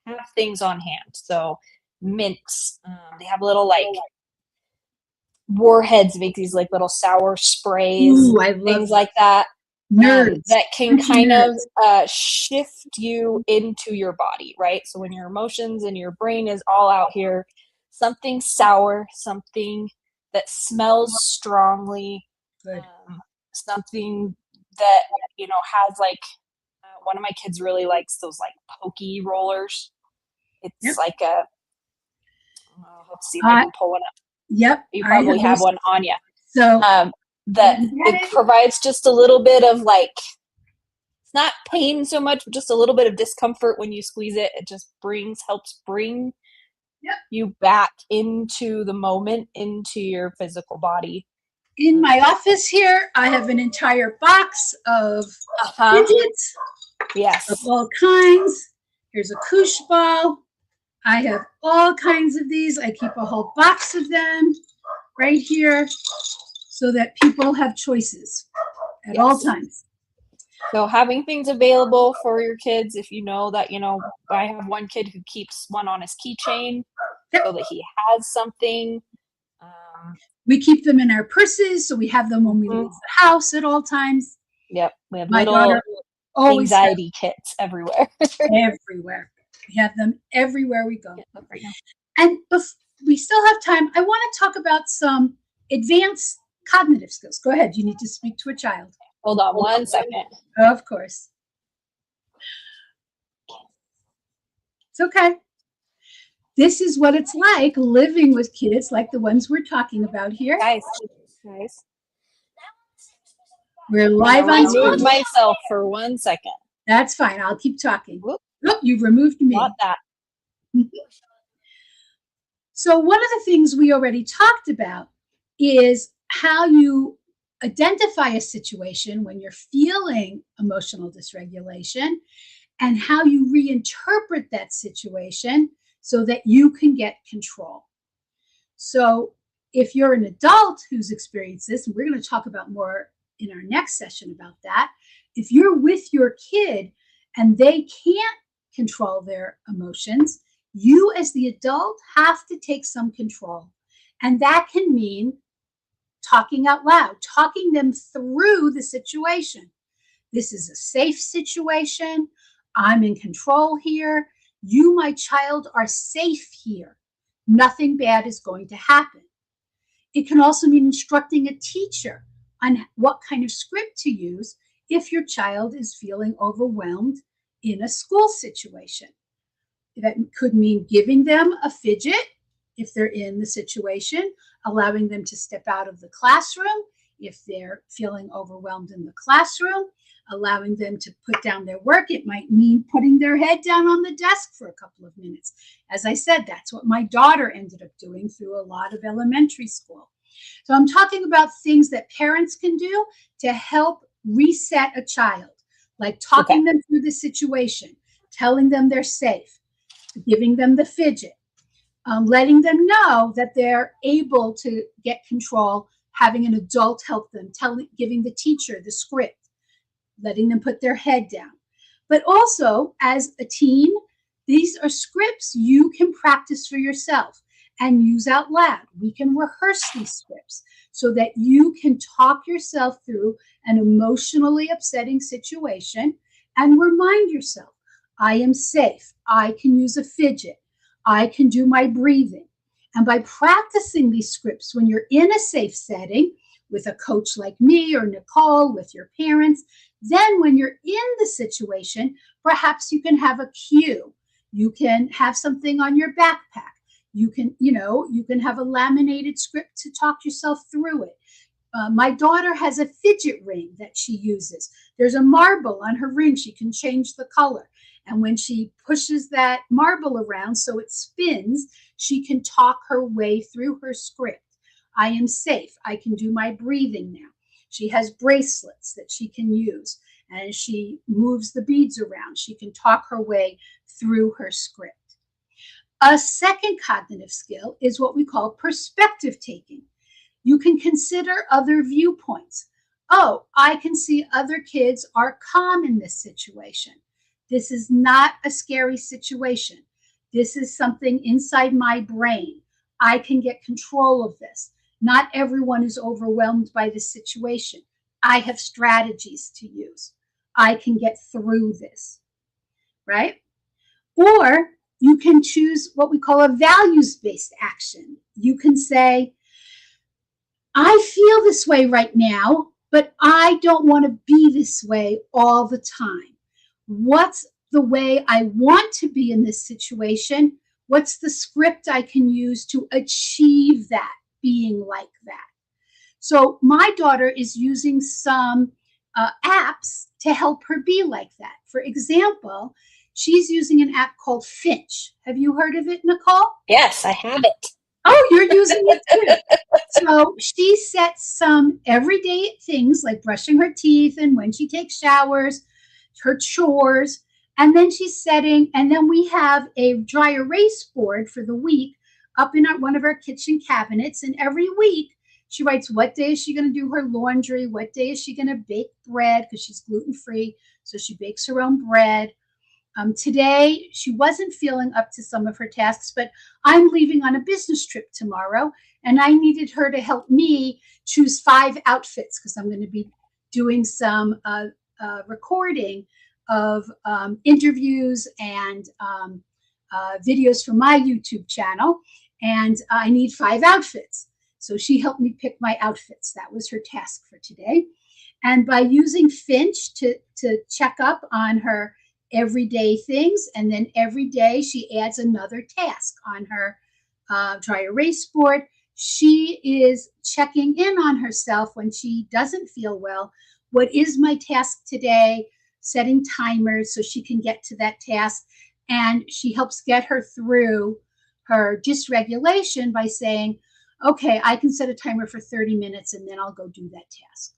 [SPEAKER 1] have things on hand. So mints, they have little like warheads, make these like little sour sprays,
[SPEAKER 3] Ooh, I love
[SPEAKER 1] things like that.
[SPEAKER 3] nerds.
[SPEAKER 1] That can kind
[SPEAKER 3] Nerds.
[SPEAKER 1] of shift you into your body, right? So when your emotions and your brain is all out here, something sour, something that smells strongly,
[SPEAKER 3] Good.
[SPEAKER 1] something that, has like, one of my kids really likes those like pokey rollers. It's
[SPEAKER 3] Yep.
[SPEAKER 1] like let's see if I can pull one up.
[SPEAKER 3] Yep.
[SPEAKER 1] You probably have one on you.
[SPEAKER 3] So
[SPEAKER 1] that it provides just a little bit of like, it's not pain so much, but just a little bit of discomfort when you squeeze it. It just helps bring you back into the moment, into your physical body.
[SPEAKER 3] In my office here, I have an entire box of fidgets of all kinds. Here's a koosh ball. I have all kinds of these. I keep a whole box of them right here so that people have choices at all times.
[SPEAKER 1] So having things available for your kids, if you know that, I have one kid who keeps one on his keychain so that he has something.
[SPEAKER 3] We keep them in our purses, so we have them when we leave the house at all times.
[SPEAKER 1] Yep, we have
[SPEAKER 3] My
[SPEAKER 1] little
[SPEAKER 3] daughter
[SPEAKER 1] anxiety kits everywhere.
[SPEAKER 3] Everywhere. We have them everywhere we go. And we still have time. I want to talk about some advanced cognitive skills. Go ahead. You need to speak to a child.
[SPEAKER 1] Hold on 1 second.
[SPEAKER 3] Of course. It's okay. This is what it's like living with kids like the ones we're talking about here.
[SPEAKER 1] Guys.
[SPEAKER 3] We're live on
[SPEAKER 1] Zoom. I removed myself for 1 second.
[SPEAKER 3] That's fine. I'll keep talking. Oh, you've removed me.
[SPEAKER 1] Not that.
[SPEAKER 3] So one of the things we already talked about is how you identify a situation when you're feeling emotional dysregulation and how you reinterpret that situation so that you can get control. So if you're an adult who's experienced this, and we're going to talk about more in our next session about that, if you're with your kid and they can't control their emotions, you as the adult have to take some control. And that can mean talking out loud, talking them through the situation. This is a safe situation. I'm in control here. You, my child, are safe here. Nothing bad is going to happen. It can also mean instructing a teacher on what kind of script to use if your child is feeling overwhelmed in a school situation. That could mean giving them a fidget if they're in the situation, allowing them to step out of the classroom if they're feeling overwhelmed in the classroom, allowing them to put down their work. It might mean putting their head down on the desk for a couple of minutes. As I said, that's what my daughter ended up doing through a lot of elementary school. So I'm talking about things that parents can do to help reset a child, like talking them through the situation, telling them they're safe, giving them the fidget, letting them know that they're able to get control, having an adult help them, giving the teacher the script, letting them put their head down. But also, as a teen, these are scripts you can practice for yourself and use out loud. We can rehearse these scripts so that you can talk yourself through an emotionally upsetting situation and remind yourself, I am safe. I can use a fidget. I can do my breathing. And by practicing these scripts when you're in a safe setting with a coach like me or Nicole, with your parents, then when you're in the situation, perhaps you can have a cue. You can have something on your backpack. You can have a laminated script to talk yourself through it. My daughter has a fidget ring that she uses. There's a marble on her ring. She can change the color. And when she pushes that marble around so it spins, she can talk her way through her script. I am safe. I can do my breathing now. She has bracelets that she can use. And as she moves the beads around, she can talk her way through her script. A second cognitive skill is what we call perspective taking. You can consider other viewpoints. Oh, I can see other kids are calm in this situation. This is not a scary situation. This is something inside my brain. I can get control of this. Not everyone is overwhelmed by this situation. I have strategies to use. I can get through this, right? Or you can choose what we call a values-based action. You can say, I feel this way right now, but I don't want to be this way all the time. What's the way I want to be in this situation? What's the script I can use to achieve that, being like that? So my daughter is using some apps to help her be like that. For example, she's using an app called Finch. Have you heard of it, Nicole?
[SPEAKER 1] Yes, I have it.
[SPEAKER 3] Oh, you're using it too. So she sets some everyday things like brushing her teeth and when she takes showers, her chores, and then she's setting, and then we have a dry erase board for the week up in one of our kitchen cabinets. And every week she writes what day is she going to do her laundry, what day is she going to bake bread because she's gluten-free. So she bakes her own bread. Today, she wasn't feeling up to some of her tasks, but I'm leaving on a business trip tomorrow, and I needed her to help me choose 5 outfits because I'm going to be doing some recording of interviews and videos for my YouTube channel, and I need 5 outfits. So she helped me pick my outfits. That was her task for today. And by using Finch to check up on her everyday things, and then every day she adds another task on her dry erase board. She is checking in on herself when she doesn't feel well. What is my task today? Setting timers so she can get to that task. And she helps get her through her dysregulation by saying, okay, I can set a timer for 30 minutes and then I'll go do that task.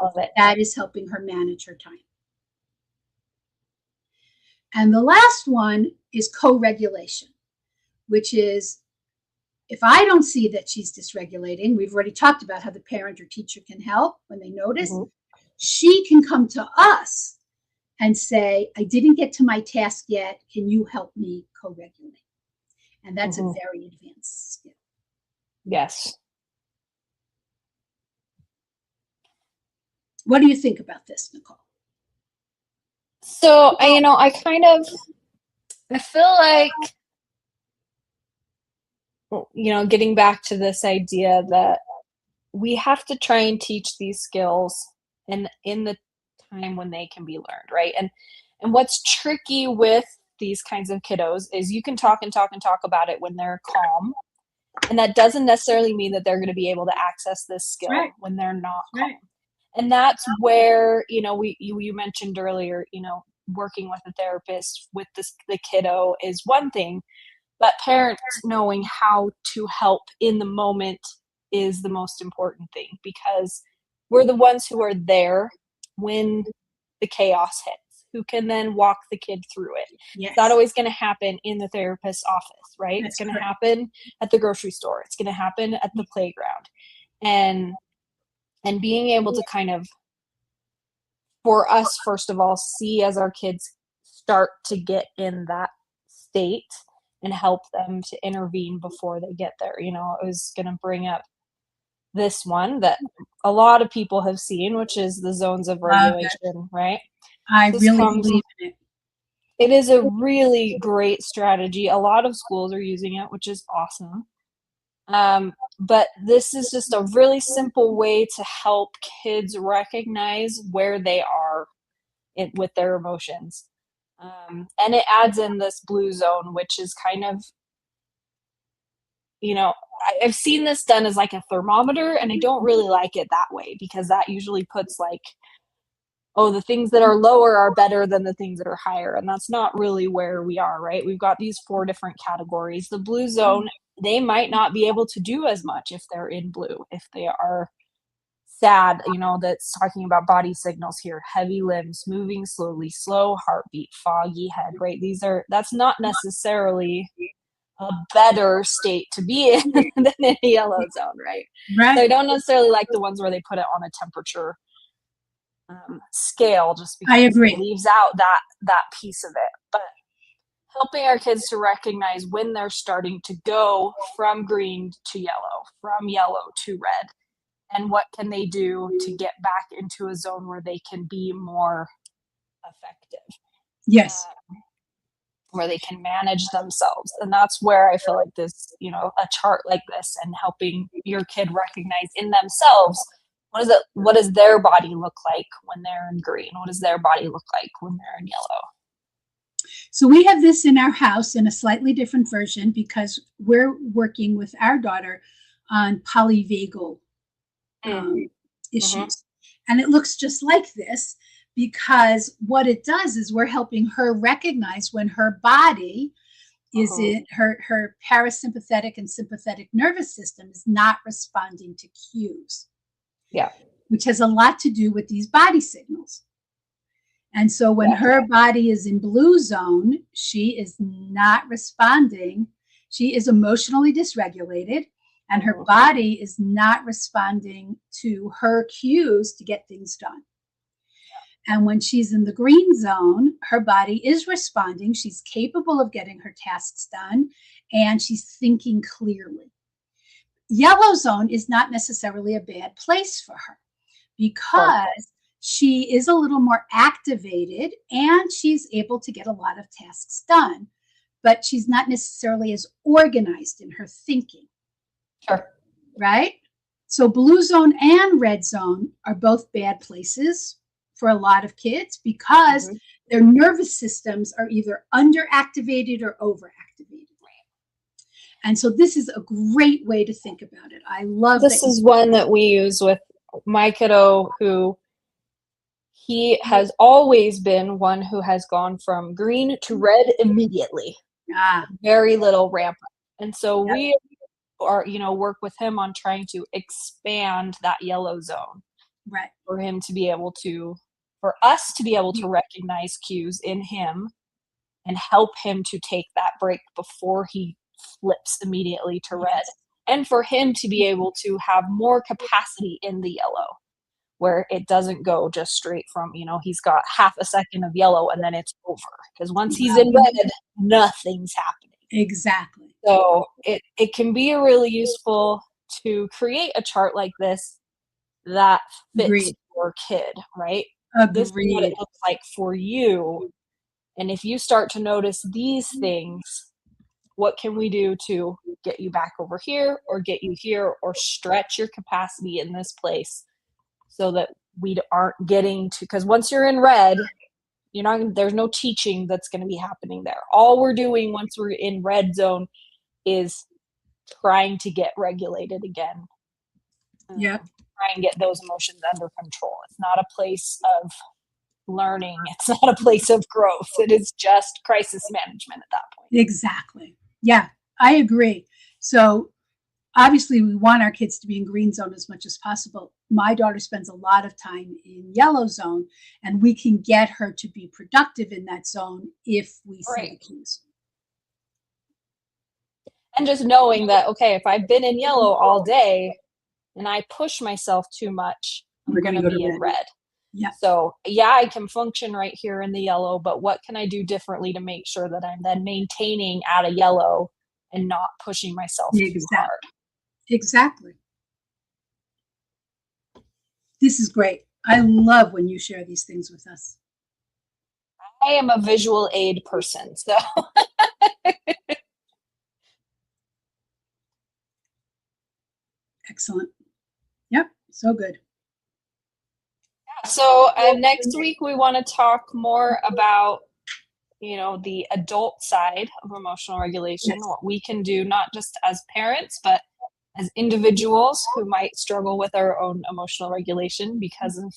[SPEAKER 1] Love it.
[SPEAKER 3] That is helping her manage her time. And the last one is co-regulation, which is if I don't see that she's dysregulating, we've already talked about how the parent or teacher can help when they notice. Mm-hmm. She can come to us and say, I didn't get to my task yet. Can you help me co-regulate? And that's a very advanced skill.
[SPEAKER 1] Yes.
[SPEAKER 3] What do you think about this, Nicole?
[SPEAKER 1] So, I feel like, getting back to this idea that we have to try and teach these skills in the time when they can be learned, right? And what's tricky with these kinds of kiddos is you can talk and talk and talk about it when they're calm. And that doesn't necessarily mean that they're going to be able to access this skill when they're not calm. Right. And that's where, you mentioned earlier, working with a therapist with the kiddo is one thing, but parents knowing how to help in the moment is the most important thing, because we're the ones who are there when the chaos hits, who can then walk the kid through it. Yes. It's not always going to happen in the therapist's office, right? That's it's going to happen at the grocery store. It's going to happen at the playground. And being able to kind of, for us, first of all, see as our kids start to get in that state and help them to intervene before they get there. I was going to bring up this one that a lot of people have seen, which is the zones of regulation, right?
[SPEAKER 3] I really believe in it.
[SPEAKER 1] It is a really great strategy. A lot of schools are using it, which is awesome. But this is just a really simple way to help kids recognize where they are with their emotions. And it adds in this blue zone, which is kind of I've seen this done as like a thermometer, and I don't really like it that way, because that usually puts like, oh, the things that are lower are better than the things that are higher. And that's not really where we are, right? We've got these 4 different categories. The blue zone, they might not be able to do as much if they're in blue. If they are sad, that's talking about body signals here: heavy limbs, moving slowly, slow heartbeat, foggy head, right? That's not necessarily a better state to be in than in a yellow zone, right? So I
[SPEAKER 3] Right.
[SPEAKER 1] don't necessarily like the ones where they put it on a temperature scale, just
[SPEAKER 3] I
[SPEAKER 1] because it
[SPEAKER 3] agree.
[SPEAKER 1] leaves out that piece of it. But helping our kids to recognize when they're starting to go from green to yellow, from yellow to red, and what can they do to get back into a zone where they can be more effective,
[SPEAKER 3] Yes.
[SPEAKER 1] where they can manage themselves. And that's where I feel like this, a chart like this, and helping your kid recognize in themselves, what does their body look like when they're in green? What does their body look like when they're in yellow?
[SPEAKER 3] So we have this in our house in a slightly different version because we're working with our daughter on polyvagal
[SPEAKER 1] Mm-hmm.
[SPEAKER 3] issues. And it looks just like this because what it does is we're helping her recognize when her body is
[SPEAKER 1] Uh-huh.
[SPEAKER 3] in her parasympathetic and sympathetic nervous system is not responding to cues,
[SPEAKER 1] Yeah.
[SPEAKER 3] which has a lot to do with these body signals. And so when
[SPEAKER 1] Yeah.
[SPEAKER 3] her body is in blue zone, she is not responding. She is emotionally dysregulated, and her
[SPEAKER 1] Uh-huh.
[SPEAKER 3] body is not responding to her cues to get things done. And when she's in the green zone, her body is responding. She's capable of getting her tasks done, and she's thinking clearly. Yellow zone is not necessarily a bad place for her
[SPEAKER 1] Sure.
[SPEAKER 3] because she is a little more activated and she's able to get a lot of tasks done, but she's not necessarily as organized in her thinking,
[SPEAKER 1] Sure.
[SPEAKER 3] right? So, blue zone and red zone are both bad places for a lot of kids because
[SPEAKER 1] Mm-hmm.
[SPEAKER 3] their nervous systems are either underactivated or overactivated. And so, this is a great way to think about it. I love that
[SPEAKER 1] This
[SPEAKER 3] you.
[SPEAKER 1] is one that we use with my kiddo, who he has always been one who has gone from green to red immediately.
[SPEAKER 3] Ah,
[SPEAKER 1] Very little ramp up. And so
[SPEAKER 3] yep,
[SPEAKER 1] we are, work with him on trying to expand that yellow zone
[SPEAKER 3] right.
[SPEAKER 1] for him to be able to, for us to be able to recognize cues in him and help him to take that break before he flips immediately to red.
[SPEAKER 3] Yes.
[SPEAKER 1] And for him to be able to have more capacity in the yellow, where it doesn't go just straight from, he's got half a second of yellow and then it's over. Because once he's in
[SPEAKER 3] Well,
[SPEAKER 1] red, nothing's happening.
[SPEAKER 3] exactly.
[SPEAKER 1] So it can be really useful to create a chart like this that fits
[SPEAKER 3] Agreed.
[SPEAKER 1] your kid, right? This is what it
[SPEAKER 3] Agreed.
[SPEAKER 1] looks like for you. And if you start to notice these things, what can we do to get you back over here, or get you here, or stretch your capacity in this place, so that we aren't getting to, because once you're in red, there's no teaching that's going to be happening there. All we're doing once we're in red zone is trying to get regulated again,
[SPEAKER 3] Yep.
[SPEAKER 1] try and get those emotions under control. It's not a place of learning. It's not a place of growth. It is just crisis management at that point.
[SPEAKER 3] Exactly. Yeah, I agree. So obviously we want our kids to be in green zone as much as possible. My daughter spends a lot of time in yellow zone, and we can get her to be productive in that zone if we see the
[SPEAKER 1] Right.
[SPEAKER 3] cues.
[SPEAKER 1] And just knowing that, okay, if I've been in yellow all day and I push myself too much, I'm
[SPEAKER 3] We're going
[SPEAKER 1] going
[SPEAKER 3] to
[SPEAKER 1] to
[SPEAKER 3] go to
[SPEAKER 1] be in
[SPEAKER 3] red.
[SPEAKER 1] red.
[SPEAKER 3] Yeah,
[SPEAKER 1] So, yeah, I can function right here in the yellow, but what can I do differently to make sure that I'm then maintaining at a yellow and not pushing myself too
[SPEAKER 3] exactly.
[SPEAKER 1] hard?
[SPEAKER 3] Exactly. This is great. I love when you share these things with us.
[SPEAKER 1] I am a visual aid person, so
[SPEAKER 3] Excellent. Yep, so good.
[SPEAKER 1] so next week we want to talk more about the adult side of emotional regulation,
[SPEAKER 3] Yes.
[SPEAKER 1] what we can do, not just as parents, but as individuals who might struggle with our own emotional regulation because of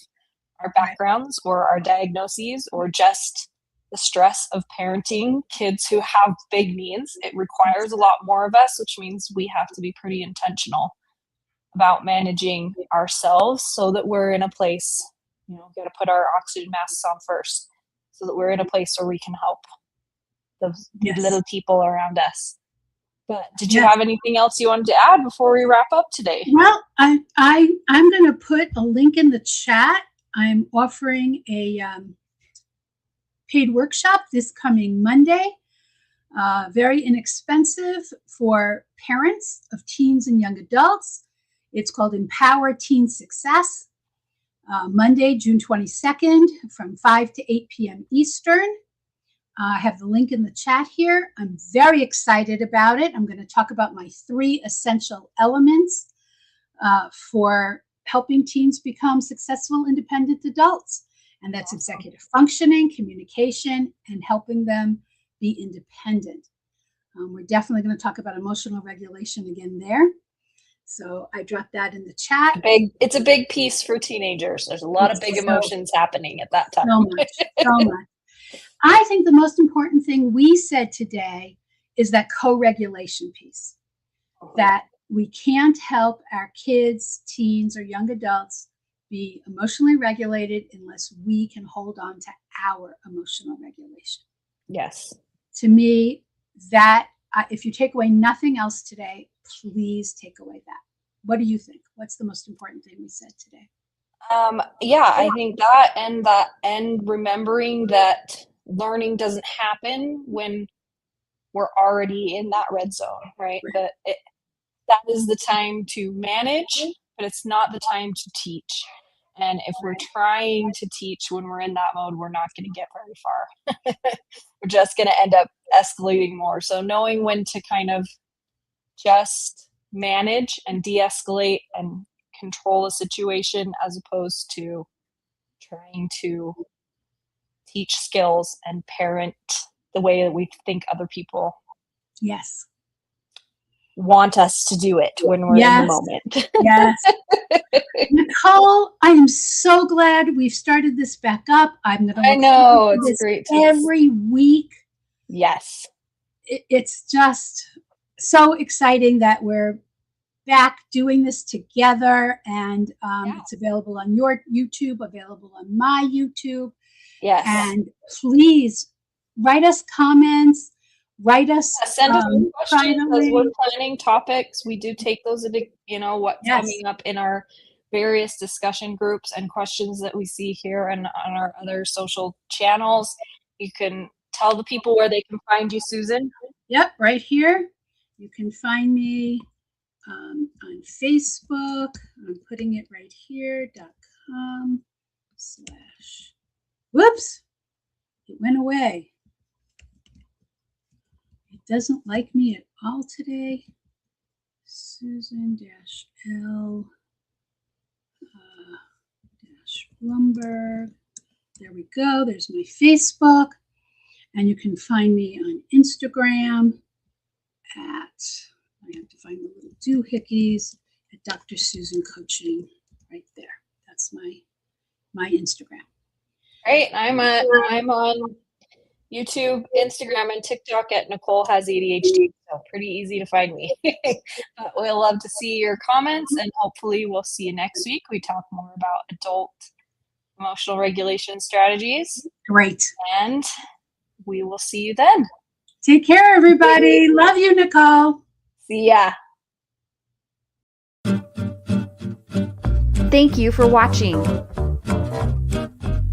[SPEAKER 1] our backgrounds or our diagnoses or just the stress of parenting kids who have big needs. It requires a lot more of us, which means we have to be pretty intentional about managing ourselves so that we're in a place, got to put our oxygen masks on first so that we're in a place where we can help the
[SPEAKER 3] Yes.
[SPEAKER 1] little people around us. But did you
[SPEAKER 3] Yes.
[SPEAKER 1] have anything else you wanted to add before we wrap up today?
[SPEAKER 3] Well, I'm going to put a link in the chat. I'm offering a paid workshop this coming Monday. Very inexpensive for parents of teens and young adults. It's called Empower Teen Success. Monday, June 22nd from 5 to 8 p.m. Eastern. I have the link in the chat here. I'm very excited about it. I'm going to talk about my 3 essential elements for helping teens become successful, independent adults. And that's executive functioning, communication, and helping them be independent. We're definitely going to talk about emotional regulation again there. So I dropped that in the chat.
[SPEAKER 1] It's a big piece for teenagers. There's a lot of big emotions happening at that time.
[SPEAKER 3] So much. I think the most important thing we said today is that co-regulation piece, that we can't help our kids, teens, or young adults be emotionally regulated unless we can hold on to our emotional regulation.
[SPEAKER 1] Yes.
[SPEAKER 3] To me, that if you take away nothing else today, please take away that. What do you think? What's the most important thing we said today?
[SPEAKER 1] I think that and remembering that learning doesn't happen when we're already in that red zone, right? That is the time to manage, but it's not the time to teach. And if we're trying to teach when we're in that mode, we're not going to get very far. We're just going to end up escalating more. So knowing when to kind of just manage and de-escalate and control a situation as opposed to trying to teach skills and parent the way that we think other people want us to do it when we're in the moment.
[SPEAKER 3] Yes. Nicole, I am so glad we've started this back up. I'm going to
[SPEAKER 1] I know, it's great
[SPEAKER 3] every week.
[SPEAKER 1] Yes.
[SPEAKER 3] It's just so exciting that we're back doing this together, and it's available on your YouTube, available on my YouTube.
[SPEAKER 1] Yes.
[SPEAKER 3] And please write us comments, write us
[SPEAKER 1] send us questions as we're planning topics. We do take those into what's coming up in our various discussion groups and questions that we see here and on our other social channels. You can tell the people where they can find you, Susan.
[SPEAKER 3] Yep, right here. You can find me on Facebook. I'm putting it right here, .com/ whoops, it went away. It doesn't like me at all today. Susan-L Blumberg. There we go. There's my Facebook. And you can find me on Instagram at, I have to find the little doohickeys, at Dr. Susan Coaching right there. That's my Instagram.
[SPEAKER 1] Right. I'm on YouTube, Instagram, and TikTok at Nicole Has ADHD. So pretty easy to find me. But we'll love to see your comments, and hopefully we'll see you next week. We talk more about adult emotional regulation strategies.
[SPEAKER 3] Great.
[SPEAKER 1] And we will see you then.
[SPEAKER 3] Take care, everybody. Love you, Nicole.
[SPEAKER 1] See ya.
[SPEAKER 2] Thank you for watching.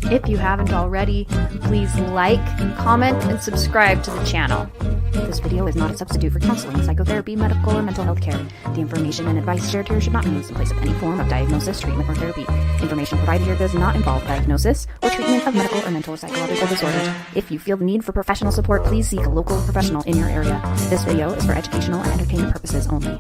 [SPEAKER 2] If you haven't already, please like, comment, and subscribe to the channel. This video is not a substitute for counseling, psychotherapy, medical, or mental health care. The information and advice shared here should not be used in place of any form of diagnosis, treatment, or therapy. Information provided here does not involve diagnosis or treatment of medical or mental or psychological disorders. If you feel the need for professional support, please seek a local professional in your area. This video is for educational and entertainment purposes only.